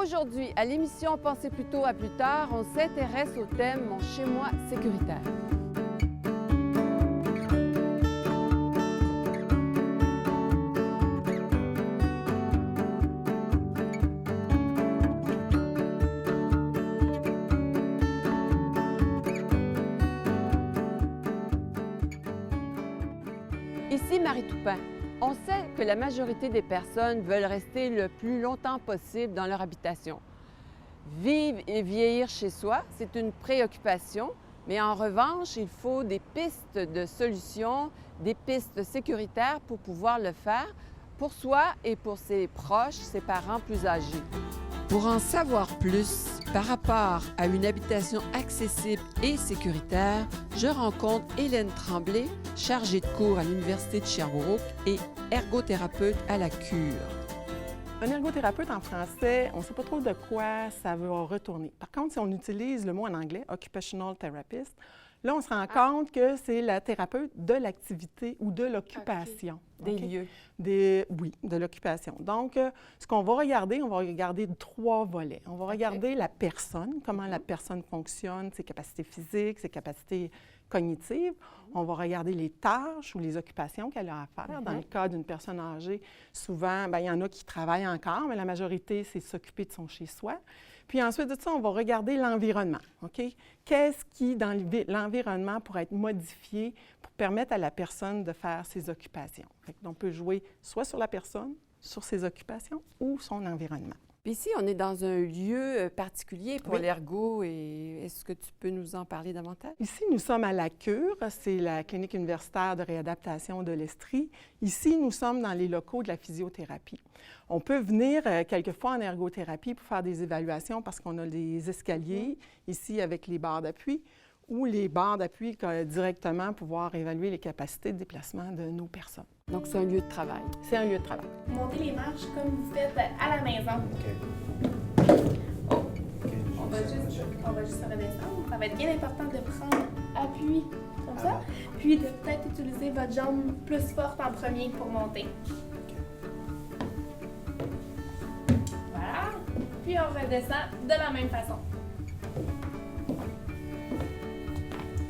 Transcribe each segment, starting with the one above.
Aujourd'hui, à l'émission Pensez plutôt à plus tard, on s'intéresse au thème Mon chez-moi sécuritaire. Ici Marie Toupin. On sait que la majorité des personnes veulent rester le plus longtemps possible dans leur habitation. Vivre et vieillir chez soi, c'est une préoccupation, mais en revanche, il faut des pistes de solutions, des pistes sécuritaires pour pouvoir le faire pour soi et pour ses proches, ses parents plus âgés. Pour en savoir plus par rapport à une habitation accessible et sécuritaire, je rencontre Hélène Tremblay, chargée de cours à l'Université de Sherbrooke et ergothérapeute à la Cure. Un ergothérapeute en français, on ne sait pas trop de quoi ça va retourner. Par contre, si on utilise le mot en anglais, occupational therapist, là, on se rend compte que c'est la thérapeute de l'activité ou de l'occupation. Des lieux. Oui, de l'occupation. Donc, ce qu'on va regarder, on va regarder 3 volets. On va regarder la personne, comment la personne fonctionne, ses capacités physiques, ses capacités cognitives. On va regarder les tâches ou les occupations qu'elle a à faire. Dans le cas d'une personne âgée, souvent, il y en a qui travaillent encore, mais la majorité, c'est s'occuper de son chez-soi. Puis ensuite de ça, on va regarder l'environnement. OK? Qu'est-ce qui, dans l'environnement, pourrait être modifié pour permettre à la personne de faire ses occupations? On peut jouer soit sur la personne, sur ses occupations ou son environnement. Puis ici, on est dans un lieu particulier pour l'ergo. Et est-ce que tu peux nous en parler davantage? Ici, nous sommes à la Cure. C'est la clinique universitaire de réadaptation de l'Estrie. Ici, nous sommes dans les locaux de la physiothérapie. On peut venir quelquefois en ergothérapie pour faire des évaluations parce qu'on a des escaliers ici avec les barres d'appui ou les barres d'appui directement pour pouvoir évaluer les capacités de déplacement de nos personnes. Donc, c'est un lieu de travail. C'est un lieu de travail. Montez les marches comme vous faites à la maison. Oh. On va juste se redescendre. Ça va être bien important de prendre appui comme ça, puis de peut-être utiliser votre jambe plus forte en premier pour monter. Voilà. Puis on redescend de la même façon.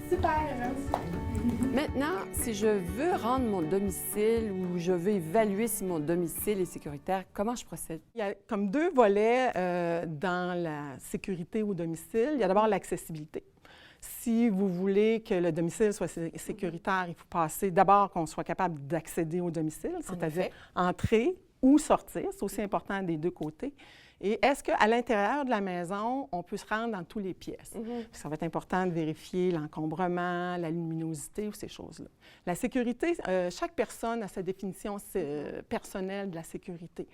Super! Maintenant, si je veux rendre mon domicile ou je veux évaluer si mon domicile est sécuritaire, comment je procède? Il y a comme 2 volets dans la sécurité au domicile. Il y a d'abord l'accessibilité. Si vous voulez que le domicile soit sécuritaire, il faut passer d'abord qu'on soit capable d'accéder au domicile, c'est-à-dire entrer ou sortir. C'est aussi important des 2 côtés. Et est-ce qu'à l'intérieur de la maison, on peut se rendre dans toutes les pièces? Ça va être important de vérifier l'encombrement, la luminosité ou ces choses-là. La sécurité, chaque personne a sa définition personnelle de la sécurité.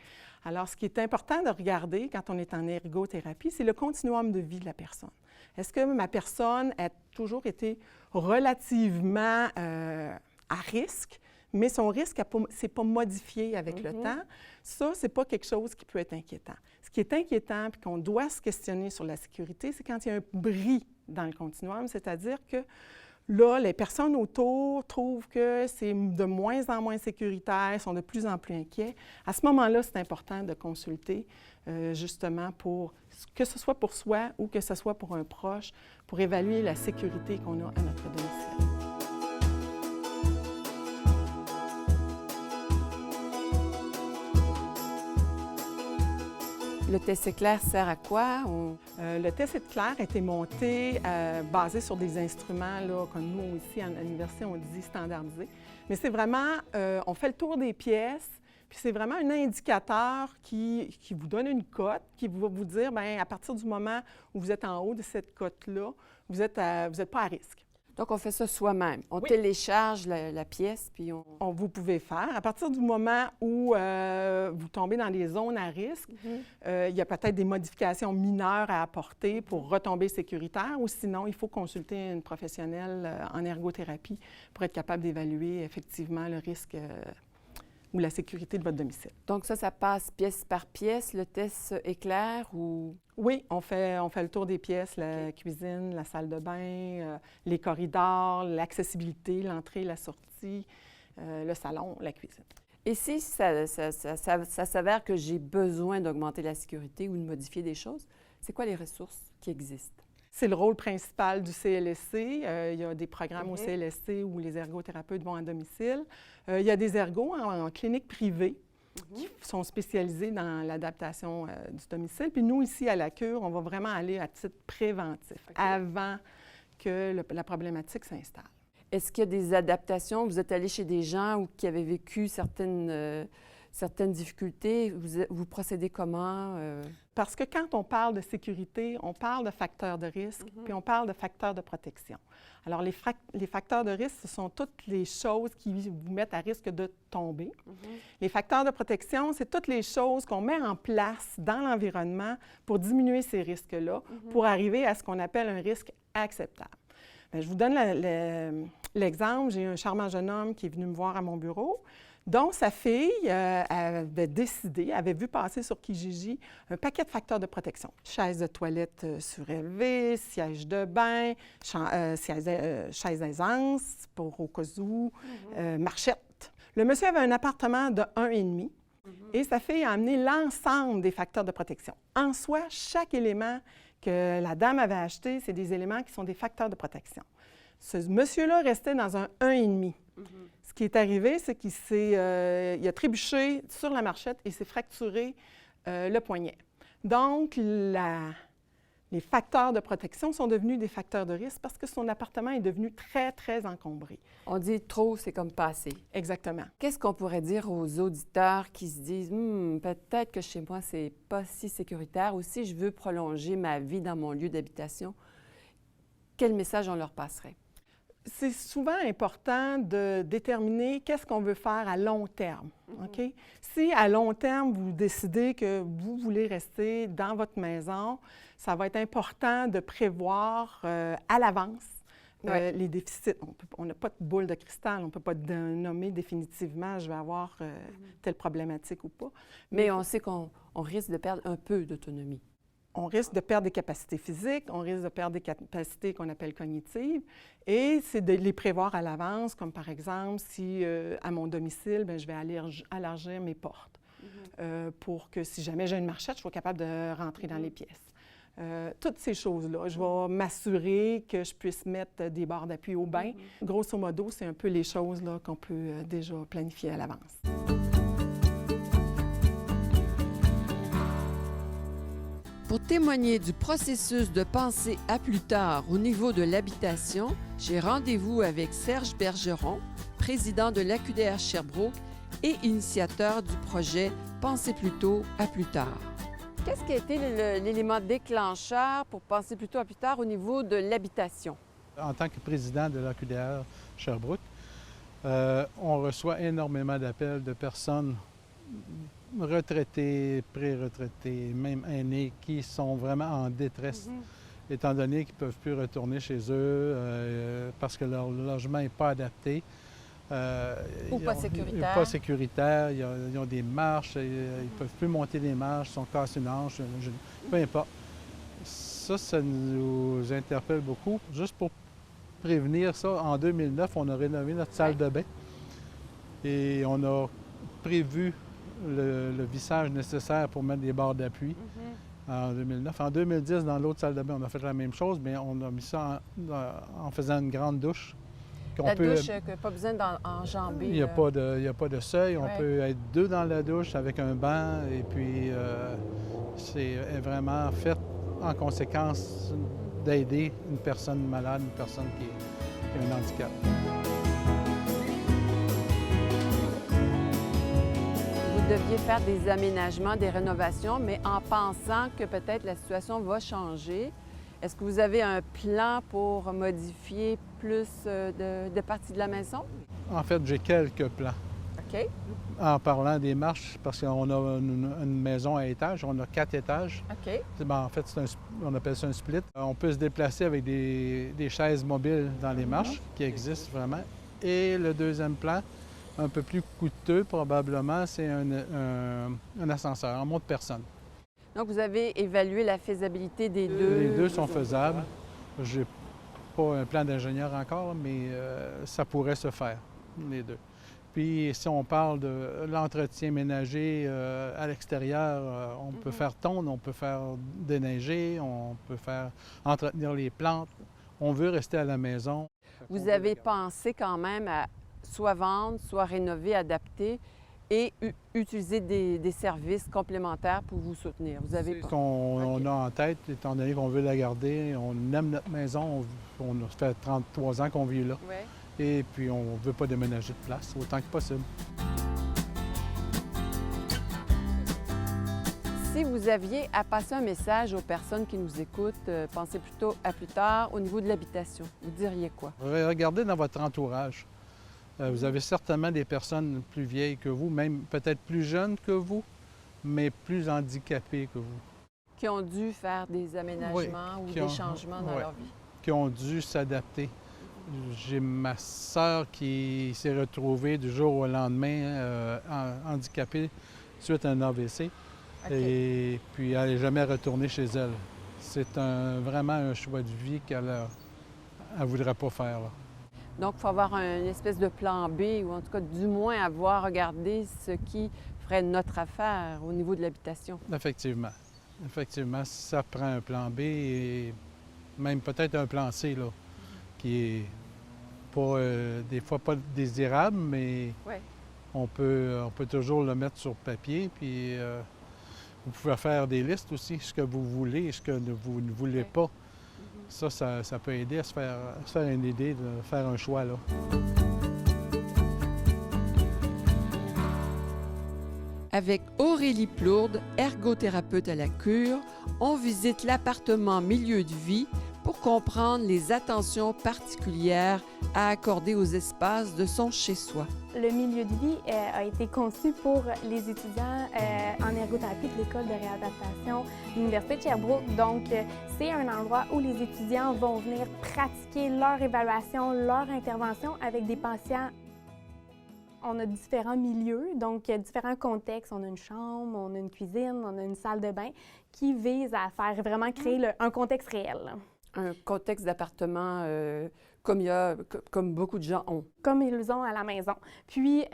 Alors, ce qui est important de regarder quand on est en ergothérapie, c'est le continuum de vie de la personne. Est-ce que ma personne a toujours été relativement à risque, mais son risque ne s'est pas modifié avec le temps? Ça, ce n'est pas quelque chose qui peut être inquiétant. Ce qui est inquiétant et qu'on doit se questionner sur la sécurité, c'est quand il y a un bris dans le continuum, c'est-à-dire que là, les personnes autour trouvent que c'est de moins en moins sécuritaire, sont de plus en plus inquiets. À ce moment-là, c'est important de consulter justement pour que ce soit pour soi ou que ce soit pour un proche, pour évaluer la sécurité qu'on a à notre domicile. Le test éclair sert à quoi? Le test éclair a été monté basé sur des instruments, là, comme nous ici à l'université, on dit standardisés. Mais c'est vraiment, on fait le tour des pièces, puis c'est vraiment un indicateur qui vous donne une cote, qui va vous dire, bien, à partir du moment où vous êtes en haut de cette cote-là, vous n'êtes pas à risque. Donc, on fait ça soi-même. On télécharge la pièce, puis Vous pouvez faire. À partir du moment où vous tombez dans des zones à risque, il y a peut-être des modifications mineures à apporter pour retomber sécuritaire, ou sinon, il faut consulter une professionnelle en ergothérapie pour être capable d'évaluer effectivement le risque ou la sécurité de votre domicile. Donc ça passe pièce par pièce, le test éclair ou... Oui, on fait le tour des pièces, la cuisine, la salle de bain, les corridors, l'accessibilité, l'entrée, la sortie, le salon, la cuisine. Et si ça s'avère que j'ai besoin d'augmenter la sécurité ou de modifier des choses, c'est quoi les ressources qui existent? C'est le rôle principal du CLSC. Il y a des programmes au CLSC où les ergothérapeutes vont à domicile. Il y a des ergos en clinique privée qui sont spécialisés dans l'adaptation du domicile. Puis nous, ici, à la Cure, on va vraiment aller à titre préventif, avant que la problématique s'installe. Est-ce qu'il y a des adaptations? Vous êtes allé chez des gens qui avaient vécu certaines difficultés. Vous procédez comment? Parce que quand on parle de sécurité, on parle de facteurs de risque, puis on parle de facteurs de protection. Alors, les facteurs de risque, ce sont toutes les choses qui vous mettent à risque de tomber. Les facteurs de protection, c'est toutes les choses qu'on met en place dans l'environnement pour diminuer ces risques-là, pour arriver à ce qu'on appelle un risque acceptable. Bien, je vous donne l'exemple. J'ai un charmant jeune homme qui est venu me voir à mon bureau, dont sa fille avait décidé, avait vu passer sur Kijiji un paquet de facteurs de protection. Chaise de toilette surélevée, siège de bain, chaise aisance pour au cas où, marchette. Le monsieur avait un appartement de 1,5 et sa fille a amené l'ensemble des facteurs de protection. En soi, chaque élément que la dame avait acheté, c'est des éléments qui sont des facteurs de protection. Ce monsieur-là restait dans un 1,5. Ce qui est arrivé, c'est qu'il a trébuché sur la marchette et s'est fracturé le poignet. Donc, les facteurs de protection sont devenus des facteurs de risque parce que son appartement est devenu très, très encombré. On dit trop, c'est comme passer. Exactement. Qu'est-ce qu'on pourrait dire aux auditeurs qui se disent peut-être que chez moi, c'est pas si sécuritaire ou si je veux prolonger ma vie dans mon lieu d'habitation? Quel message on leur passerait? C'est souvent important de déterminer qu'est-ce qu'on veut faire à long terme. OK? Si à long terme, vous décidez que vous voulez rester dans votre maison, ça va être important de prévoir à l'avance les déficits. On n'a pas de boule de cristal, on ne peut pas nommer définitivement je vais avoir telle problématique ou pas. Mais on sait qu'on risque de perdre un peu d'autonomie. On risque de perdre des capacités physiques, on risque de perdre des capacités qu'on appelle cognitives, et c'est de les prévoir à l'avance, comme par exemple, si à mon domicile, bien, je vais élargir mes portes pour que si jamais j'ai une marchette, je sois capable de rentrer dans les pièces. Toutes ces choses-là, je vais m'assurer que je puisse mettre des barres d'appui au bain. Grosso modo, c'est un peu les choses là, qu'on peut déjà planifier à l'avance. Pour témoigner du processus de penser à plus tard au niveau de l'habitation, j'ai rendez-vous avec Serge Bergeron, président de l'AQDR Sherbrooke et initiateur du projet Penser plutôt à plus tard. Qu'est-ce qui a été l'élément déclencheur pour penser plutôt à plus tard au niveau de l'habitation? En tant que président de l'AQDR Sherbrooke, on reçoit énormément d'appels de personnes retraités, pré-retraités, même aînés, qui sont vraiment en détresse, étant donné qu'ils ne peuvent plus retourner chez eux parce que leur logement n'est pas adapté. Ou pas sécuritaire. Pas sécuritaire, ils ont des marches, ils ne peuvent plus monter les marches, ils sont cassés une hanche, peu importe. Ça nous interpelle beaucoup. Juste pour prévenir ça, en 2009, on a rénové notre salle de bain et on a prévu le vissage nécessaire pour mettre des barres d'appui en 2009. En 2010, dans l'autre salle de bain, on a fait la même chose, mais on a mis ça en faisant une grande douche. Douche, pas besoin d'enjamber. Il n'y a pas de seuil. On peut être deux dans la douche avec un banc et puis c'est vraiment fait en conséquence d'aider une personne malade, une personne qui a un handicap. Vous deviez faire des aménagements, des rénovations, mais en pensant que peut-être la situation va changer. Est-ce que vous avez un plan pour modifier plus de parties de la maison? En fait, j'ai quelques plans. OK. En parlant des marches, parce qu'on a une maison à étages, on a 4 étages. OK. En fait, on appelle ça un split. On peut se déplacer avec des chaises mobiles dans les marches, qui existent vraiment. Et le deuxième plan, un peu plus coûteux probablement, c'est un ascenseur en monte-personne. Donc, vous avez évalué la faisabilité des deux? Les deux sont faisables. Je n'ai pas un plan d'ingénieur encore, mais ça pourrait se faire, les deux. Puis si on parle de l'entretien ménager à l'extérieur, on peut faire tondre, on peut faire déneiger, on peut faire entretenir les plantes. On veut rester à la maison. Vous avez pensé quand même à soit vendre, soit rénover, adapter et utiliser des services complémentaires pour vous soutenir. Vous avez C'est ce qu'on a en tête, étant donné qu'on veut la garder. On aime notre maison. On a fait 33 ans qu'on vit là. Ouais. Et puis, on ne veut pas déménager de place autant que possible. Si vous aviez à passer un message aux personnes qui nous écoutent, pensez plutôt à plus tard au niveau de l'habitation, vous diriez quoi? Regardez dans votre entourage. Vous avez certainement des personnes plus vieilles que vous, même peut-être plus jeunes que vous, mais plus handicapées que vous, Qui ont dû faire des aménagements ou qui des ont- changements dans ouais. leur vie. qui ont dû s'adapter. J'ai ma sœur qui s'est retrouvée du jour au lendemain handicapée suite à un AVC. OK. Et puis elle n'est jamais retournée chez elle. C'est vraiment un choix de vie qu'elle ne voudrait pas faire, là. Donc, il faut avoir une espèce de plan B ou en tout cas, du moins avoir regardé ce qui ferait notre affaire au niveau de l'habitation. Effectivement. Effectivement, ça prend un plan B et même peut-être un plan C, là, qui est pas, des fois pas désirable, mais Ouais. on peut toujours le mettre sur papier. Puis vous pouvez faire des listes aussi, ce que vous voulez et ce que vous ne voulez Ouais. pas. Ça peut aider à se faire une idée, de faire un choix, là. Avec Aurélie Plourde, ergothérapeute à la Cure, on visite l'appartement Milieu de vie pour comprendre les attentions particulières à accorder aux espaces de son chez-soi. Le milieu de vie a été conçu pour les étudiants en ergothérapie de l'École de réadaptation de l'Université de Sherbrooke. Donc, c'est un endroit où les étudiants vont venir pratiquer leur évaluation, leur intervention avec des patients. On a différents milieux, donc différents contextes. On a une chambre, on a une cuisine, on a une salle de bain qui visent à faire vraiment créer un contexte réel. Un contexte d'appartement comme beaucoup de gens ont. Comme ils ont à la maison. Puis,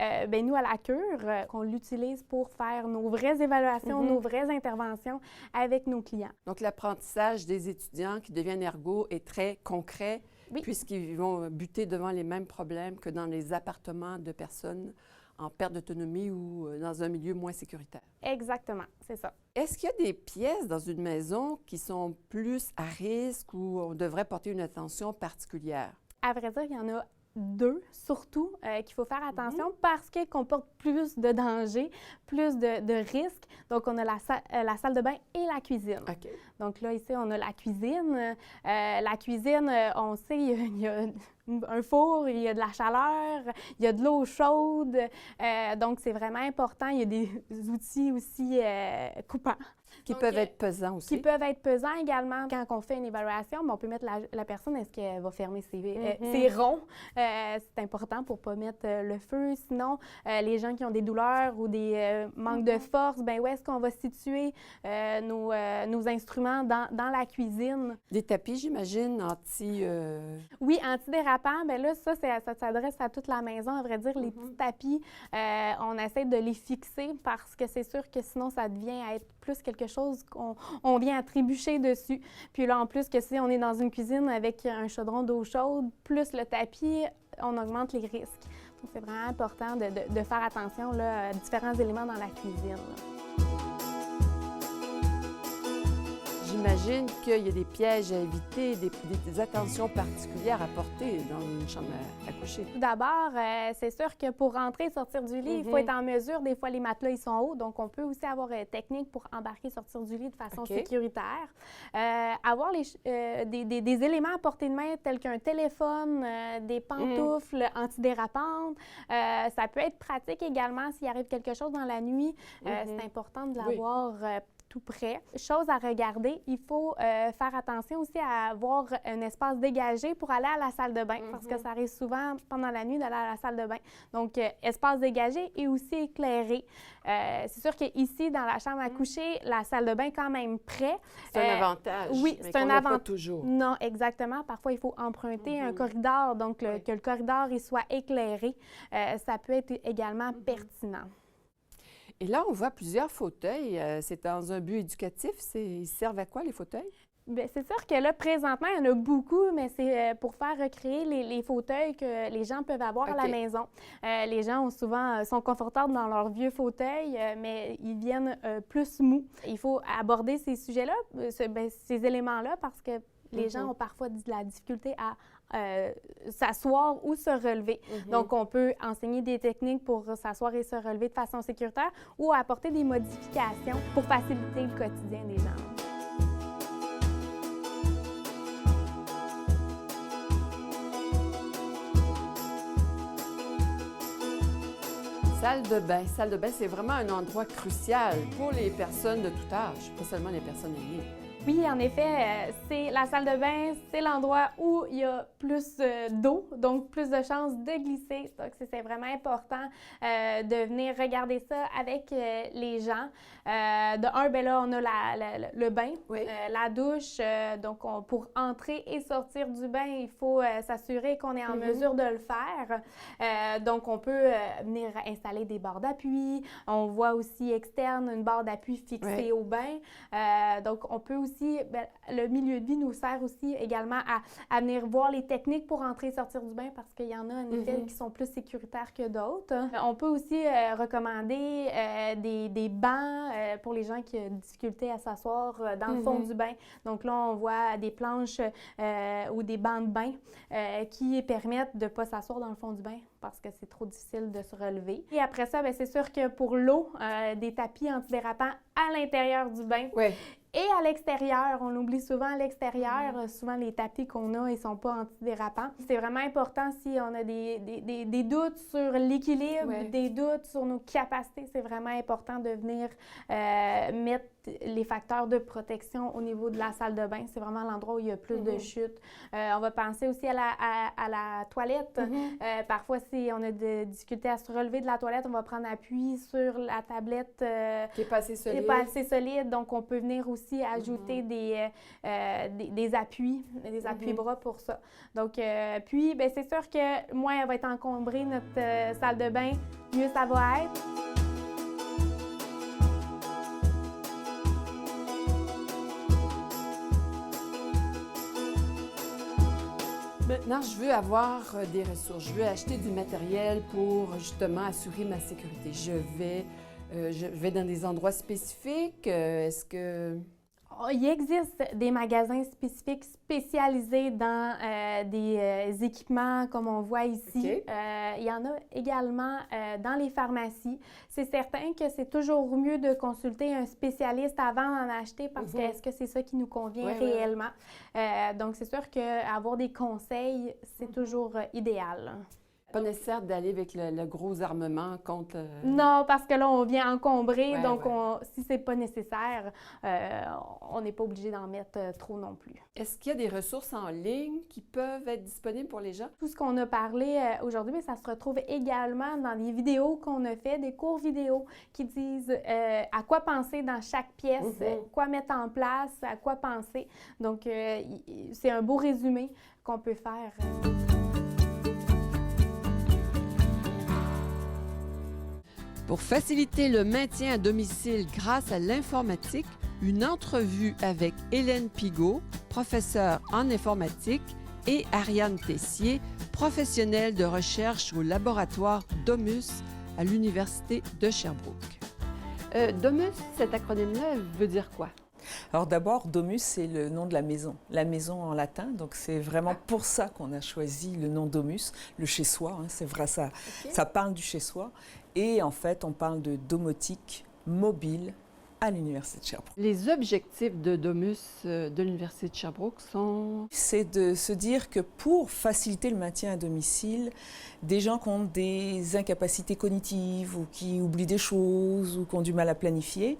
nous, à la Cure, on l'utilise pour faire nos vraies évaluations, nos vraies interventions avec nos clients. Donc, l'apprentissage des étudiants qui deviennent ergo est très concret, Oui. puisqu'ils vont buter devant les mêmes problèmes que dans les appartements de personnes en perte d'autonomie ou dans un milieu moins sécuritaire. Exactement, c'est ça. Est-ce qu'il y a des pièces dans une maison qui sont plus à risque ou on devrait porter une attention particulière? À vrai dire, il y en a deux, surtout, qu'il faut faire attention parce qu'elles comportent plus de dangers, plus de risques. Donc, on a la salle de bain et la cuisine. OK. Donc là, ici, on a la cuisine. La cuisine, on sait, il y a un four, il y a de la chaleur, il y a de l'eau chaude. Donc, c'est vraiment important. Il y a des outils aussi coupants. Qui Donc, peuvent être pesants aussi. Qui peuvent être pesants également. Quand on fait une évaluation, on peut mettre la personne, est-ce qu'elle va fermer ses ronds? C'est important pour ne pas mettre le feu. Sinon, les gens qui ont des douleurs ou des manques de force, bien, où est-ce qu'on va situer nos instruments dans la cuisine? Des tapis, j'imagine, Oui, antidérapants, bien là, ça s'adresse à toute la maison. À vrai dire, les petits tapis, on essaie de les fixer parce que c'est sûr que sinon, ça devient à être plus quelque chose qu'on vient à trébucher dessus. Puis là, en plus que si on est dans une cuisine avec un chaudron d'eau chaude, plus le tapis, on augmente les risques. Donc, c'est vraiment important de faire attention là, à différents éléments dans la cuisine, là. J'imagine qu'il y a des pièges à éviter, des attentions particulières à porter dans une chambre à coucher. Tout d'abord, c'est sûr que pour rentrer et sortir du lit, il faut être en mesure. Des fois, les matelas, ils sont hauts, donc on peut aussi avoir une technique pour embarquer et sortir du lit de façon OK. sécuritaire. Avoir des éléments à portée de main tels qu'un téléphone, des pantoufles antidérapantes. Ça peut être pratique également s'il arrive quelque chose dans la nuit. C'est important de l'avoir tout près. Chose à regarder, il faut faire attention aussi à avoir un espace dégagé pour aller à la salle de bain, parce que ça arrive souvent pendant la nuit d'aller à la salle de bain. Donc, espace dégagé et aussi éclairé. C'est sûr qu'ici, dans la chambre à coucher, la salle de bain quand même près. C'est un avantage. Oui, mais c'est un avantage. Pas toujours. Non, exactement. Parfois, il faut emprunter un corridor, donc que le corridor il soit éclairé. Ça peut être également pertinent. Et là, on voit plusieurs fauteuils. C'est dans un but éducatif. Ils servent à quoi, les fauteuils? Bien, c'est sûr que là, présentement, il y en a beaucoup, mais c'est pour faire recréer les fauteuils que les gens peuvent avoir à la maison. Les gens ont souvent, sont confortables dans leurs vieux fauteuils, mais ils viennent plus mous. Il faut aborder ces sujets-là, ces éléments-là, parce que les gens ont parfois de la difficulté à s'asseoir ou se relever. Donc, on peut enseigner des techniques pour s'asseoir et se relever de façon sécuritaire ou apporter des modifications pour faciliter le quotidien des gens. Salle de bain. Salle de bain, c'est vraiment un endroit crucial pour les personnes de tout âge, pas seulement les personnes aînées. Oui, en effet, c'est la salle de bain, c'est l'endroit où il y a plus d'eau, donc plus de chances de glisser. Donc, c'est vraiment important de venir regarder ça avec les gens. De un, bien là, on a le bain, la douche. Donc, pour entrer et sortir du bain, il faut s'assurer qu'on est en mesure de le faire. Donc, on peut venir installer des barres d'appui. On voit aussi externe une barre d'appui fixée au bain. Donc, on peut aussi le milieu de vie nous sert aussi également à venir voir les techniques pour entrer et sortir du bain parce qu'il y en a en effet qui sont plus sécuritaires que d'autres. On peut aussi recommander des bancs pour les gens qui ont difficulté à s'asseoir dans le fond du bain. Donc là, on voit des planches ou des bancs de bain qui permettent de ne pas s'asseoir dans le fond du bain parce que c'est trop difficile de se relever. Et après ça, bien, c'est sûr que pour l'eau, des tapis antidérapants à l'intérieur du bain. Et à l'extérieur, on oublie souvent à l'extérieur, souvent les tapis qu'on a, ils ne sont pas antidérapants. C'est vraiment important si on a des doutes sur l'équilibre, des doutes sur nos capacités, c'est vraiment important de venir mettre les facteurs de protection au niveau de la salle de bain. C'est vraiment l'endroit où il y a plus de chutes. On va penser aussi à la toilette. Parfois, si on a des difficultés à se relever de la toilette, on va prendre appui sur la tablette qui n'est pas assez solide. Pas assez solide. Donc, on peut venir aussi ajouter des appuis, des appuis-bras pour ça. Donc, puis, bien, c'est sûr que moins elle va être encombrée, notre salle de bain, mieux ça va être. Maintenant, je veux avoir des ressources. Je veux acheter du matériel pour justement assurer ma sécurité. Je vais dans des endroits spécifiques. Est-ce que... Il existe des magasins spécifiques spécialisés dans des équipements comme on voit ici. Il y en a également dans les pharmacies. C'est certain que c'est toujours mieux de consulter un spécialiste avant d'en acheter parce que est-ce que c'est ça qui nous convient réellement? Donc, c'est sûr qu'avoir des conseils, c'est toujours idéal. Pas nécessaire d'aller avec le gros armement contre... Non, parce que là, on vient encombrer, donc si c'est pas nécessaire, on n'est pas obligé d'en mettre trop non plus. Est-ce qu'il y a des ressources en ligne qui peuvent être disponibles pour les gens? Tout ce qu'on a parlé aujourd'hui, mais ça se retrouve également dans les vidéos qu'on a fait, des cours vidéo qui disent à quoi penser dans chaque pièce, quoi mettre en place, à quoi penser. Donc, c'est un beau résumé qu'on peut faire. Pour faciliter le maintien à domicile grâce à l'informatique, une entrevue avec Hélène Pigot, professeure en informatique, et Ariane Tessier, professionnelle de recherche au laboratoire Domus à l'Université de Sherbrooke. Domus, cet acronyme-là, veut dire quoi? Alors d'abord, Domus, c'est le nom de la maison en latin, donc c'est vraiment pour ça qu'on a choisi le nom Domus, le chez-soi, c'est vrai, ça parle du chez-soi. Et en fait, on parle de domotique mobile à l'Université de Sherbrooke. Les objectifs de Domus de l'Université de Sherbrooke sont... C'est de se dire que pour faciliter le maintien à domicile, des gens qui ont des incapacités cognitives ou qui oublient des choses ou qui ont du mal à planifier,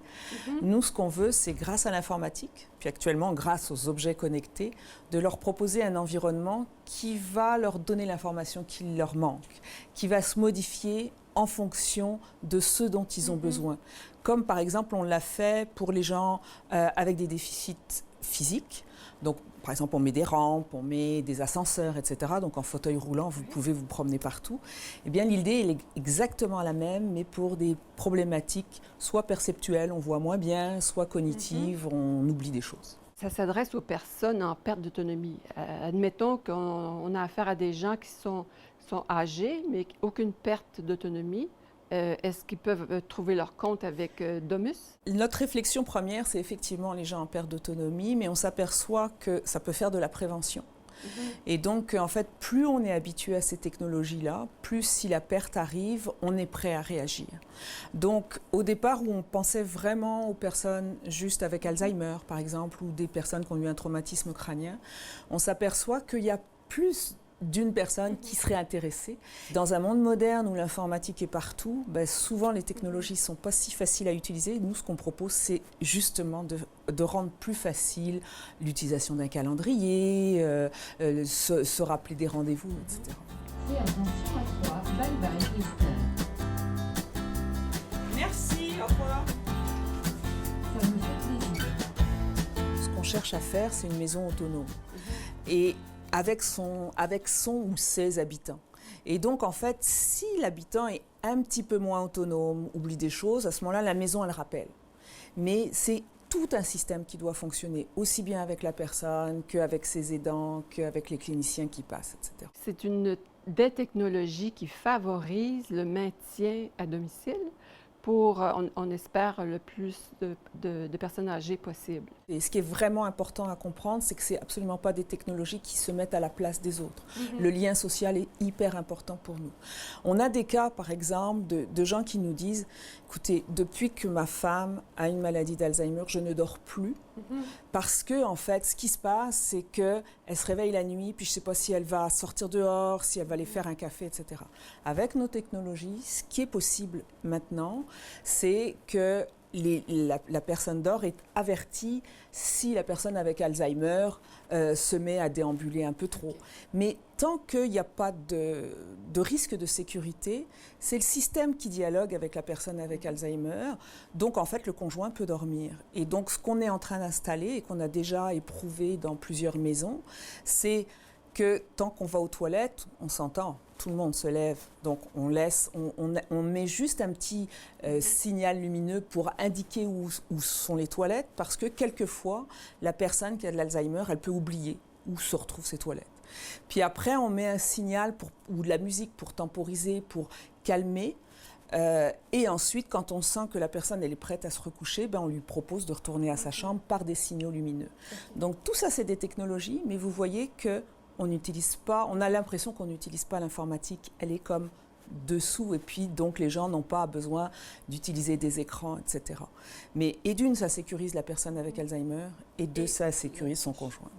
nous, ce qu'on veut, c'est grâce à l'informatique, puis actuellement grâce aux objets connectés, de leur proposer un environnement qui va leur donner l'information qui leur manque, qui va se modifier en fonction de ce dont ils ont besoin. Comme par exemple, on l'a fait pour les gens avec des déficits physiques. Donc, par exemple, on met des rampes, on met des ascenseurs, etc. Donc, en fauteuil roulant, vous pouvez vous promener partout. Eh bien, l'idée, elle est exactement la même, mais pour des problématiques soit perceptuelles, on voit moins bien, soit cognitives, on oublie des choses. Ça s'adresse aux personnes en perte d'autonomie. Admettons qu'on a affaire à des gens qui sont âgés, mais aucune perte d'autonomie. Est-ce qu'ils peuvent trouver leur compte avec Domus? Notre réflexion première, c'est effectivement les gens en perte d'autonomie, mais on s'aperçoit que ça peut faire de la prévention. Et donc, en fait, plus on est habitué à ces technologies-là, plus si la perte arrive, on est prêt à réagir. Donc, au départ, où on pensait vraiment aux personnes juste avec Alzheimer, par exemple, ou des personnes qui ont eu un traumatisme crânien, on s'aperçoit qu'il y a plus d'une personne qui serait intéressée. Dans un monde moderne où l'informatique est partout, souvent les technologies ne sont pas si faciles à utiliser. Nous, ce qu'on propose, c'est justement de rendre plus facile l'utilisation d'un calendrier, se rappeler des rendez-vous, etc. Et attention à toi, bye bye Esther. Merci, au revoir. Ça me fait plaisir. Ce qu'on cherche à faire, c'est une maison autonome. Et avec son ou ses habitants. Et donc, en fait, si l'habitant est un petit peu moins autonome, oublie des choses, à ce moment-là, la maison, elle rappelle. Mais c'est tout un système qui doit fonctionner, aussi bien avec la personne qu'avec ses aidants, qu'avec les cliniciens qui passent, etc. C'est une des technologies qui favorise le maintien à domicile pour, on espère, le plus de personnes âgées possible. Et ce qui est vraiment important à comprendre, c'est que ce n'est absolument pas des technologies qui se mettent à la place des autres. Le lien social est hyper important pour nous. On a des cas, par exemple, de gens qui nous disent « Écoutez, depuis que ma femme a une maladie d'Alzheimer, je ne dors plus. Parce que, en fait, ce qui se passe, c'est qu'elle se réveille la nuit, puis je ne sais pas si elle va sortir dehors, si elle va aller faire un café, etc. » Avec nos technologies, ce qui est possible maintenant, c'est que la personne dort est avertie si la personne avec Alzheimer se met à déambuler un peu trop. Mais tant qu'il n'y a pas de risque de sécurité, c'est le système qui dialogue avec la personne avec Alzheimer. Donc, en fait, le conjoint peut dormir. Et donc, ce qu'on est en train d'installer et qu'on a déjà éprouvé dans plusieurs maisons, c'est que tant qu'on va aux toilettes, on s'entend. Tout le monde se lève, donc on met juste un petit signal lumineux pour indiquer où sont les toilettes, parce que quelquefois, la personne qui a de l'Alzheimer, elle peut oublier où se retrouvent ses toilettes. Puis après, on met un signal ou de la musique pour temporiser, pour calmer. Et ensuite, quand on sent que la personne elle est prête à se recoucher, on lui propose de retourner à sa chambre par des signaux lumineux. Donc tout ça, c'est des technologies, mais vous voyez que on a l'impression qu'on n'utilise pas l'informatique, elle est comme dessous et puis donc les gens n'ont pas besoin d'utiliser des écrans, etc. Mais et d'une, ça sécurise la personne avec Alzheimer et deux, ça sécurise son conjoint.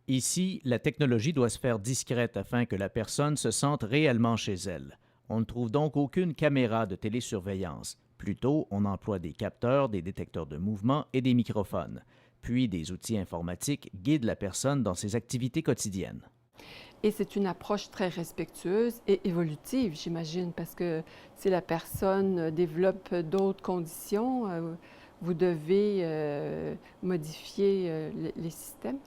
Ici, la technologie doit se faire discrète afin que la personne se sente réellement chez elle. On ne trouve donc aucune caméra de télésurveillance. Plutôt, on emploie des capteurs, des détecteurs de mouvement et des microphones. Puis des outils informatiques guident la personne dans ses activités quotidiennes. Et c'est une approche très respectueuse et évolutive, j'imagine, parce que si la personne développe d'autres conditions, vous devez modifier les systèmes.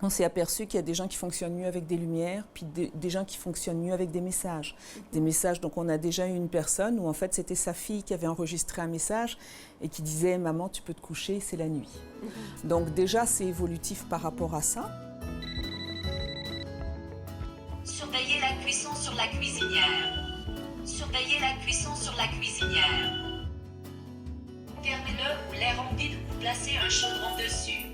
On s'est aperçu qu'il y a des gens qui fonctionnent mieux avec des lumières, puis des gens qui fonctionnent mieux avec des messages. Des messages, donc on a déjà eu une personne où en fait c'était sa fille qui avait enregistré un message et qui disait « Maman, tu peux te coucher, c'est la nuit ». Donc déjà c'est évolutif par rapport à ça. Surveillez la cuisson sur la cuisinière. Surveillez la cuisson sur la cuisinière. Fermez-le ou l'air en vide ou placez un chaudron dessus.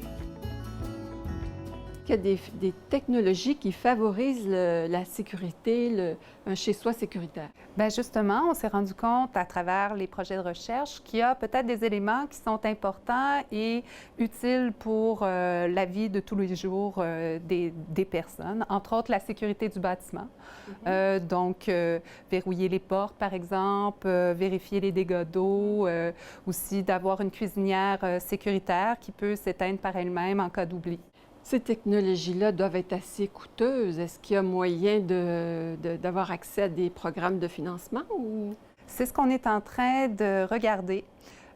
qu'il y a des technologies qui favorisent la sécurité, un chez-soi sécuritaire? Bien justement, on s'est rendu compte à travers les projets de recherche qu'il y a peut-être des éléments qui sont importants et utiles pour la vie de tous les jours des personnes, entre autres la sécurité du bâtiment. Donc, verrouiller les portes, par exemple, vérifier les dégâts d'eau, aussi d'avoir une cuisinière sécuritaire qui peut s'éteindre par elle-même en cas d'oubli. Ces technologies-là doivent être assez coûteuses. Est-ce qu'il y a moyen d'avoir accès à des programmes de financement? Ou... C'est ce qu'on est en train de regarder.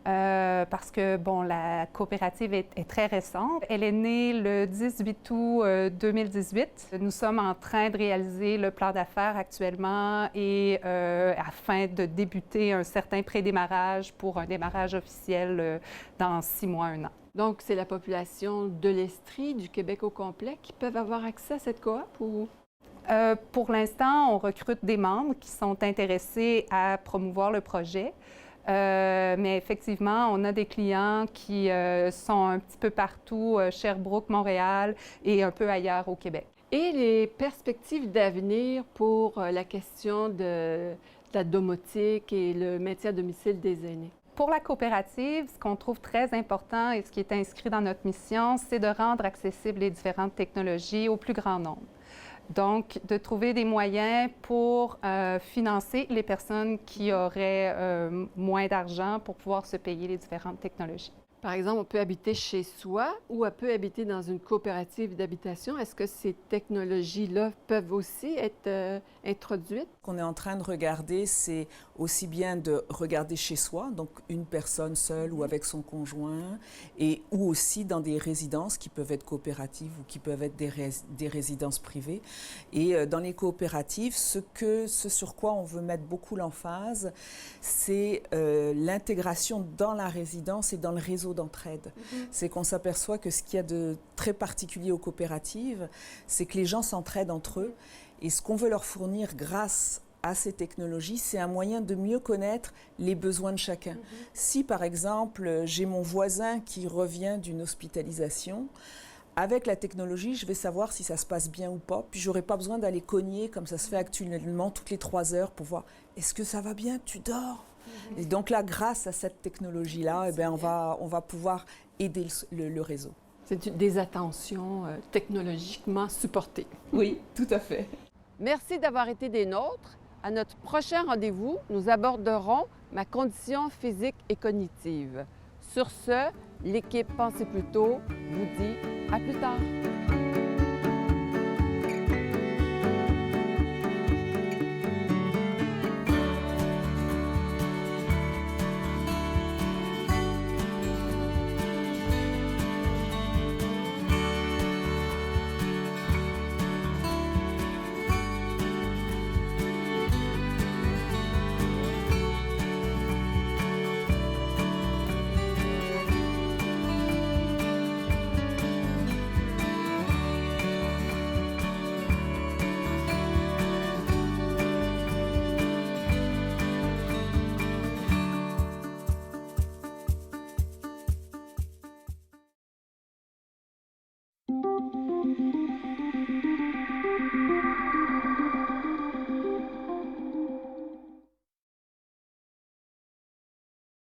Parce que, bon, la coopérative est très récente. Elle est née le 18 août 2018. Nous sommes en train de réaliser le plan d'affaires actuellement et afin de débuter un certain pré-démarrage pour un démarrage officiel dans 6 mois, 1 an. Donc, c'est la population de l'Estrie, du Québec au complet, qui peuvent avoir accès à cette coop ou... Pour l'instant, on recrute des membres qui sont intéressés à promouvoir le projet. Mais effectivement, on a des clients qui sont un petit peu partout, Sherbrooke, Montréal et un peu ailleurs au Québec. Et les perspectives d'avenir pour la question de la domotique et le maintien à domicile des aînés? Pour la coopérative, ce qu'on trouve très important et ce qui est inscrit dans notre mission, c'est de rendre accessibles les différentes technologies au plus grand nombre. Donc, de trouver des moyens pour financer les personnes qui auraient moins d'argent pour pouvoir se payer les différentes technologies. Par exemple, on peut habiter chez soi ou on peut habiter dans une coopérative d'habitation. Est-ce que ces technologies-là peuvent aussi être introduites? Ce qu'on est en train de regarder, c'est aussi bien de regarder chez soi, donc une personne seule ou avec son conjoint, ou aussi dans des résidences qui peuvent être coopératives ou qui peuvent être des résidences privées. Et dans les coopératives, ce sur quoi on veut mettre beaucoup l'emphase, c'est l'intégration dans la résidence et dans le réseau d'entraide. C'est qu'on s'aperçoit que ce qu'il y a de très particulier aux coopératives, c'est que les gens s'entraident entre eux. Et ce qu'on veut leur fournir grâce à ces technologies, c'est un moyen de mieux connaître les besoins de chacun. Si, par exemple, j'ai mon voisin qui revient d'une hospitalisation, avec la technologie, je vais savoir si ça se passe bien ou pas. Puis, je n'aurai pas besoin d'aller cogner, comme ça se fait actuellement, toutes les 3 heures pour voir « Est-ce que ça va bien? Tu dors ?» Et donc là, grâce à cette technologie-là, eh bien, on va pouvoir aider le réseau. C'est des attentions technologiquement supportées. Oui, tout à fait. Merci d'avoir été des nôtres. À notre prochain rendez-vous, nous aborderons ma condition physique et cognitive. Sur ce, l'équipe Pensez Plutôt vous dit à plus tard.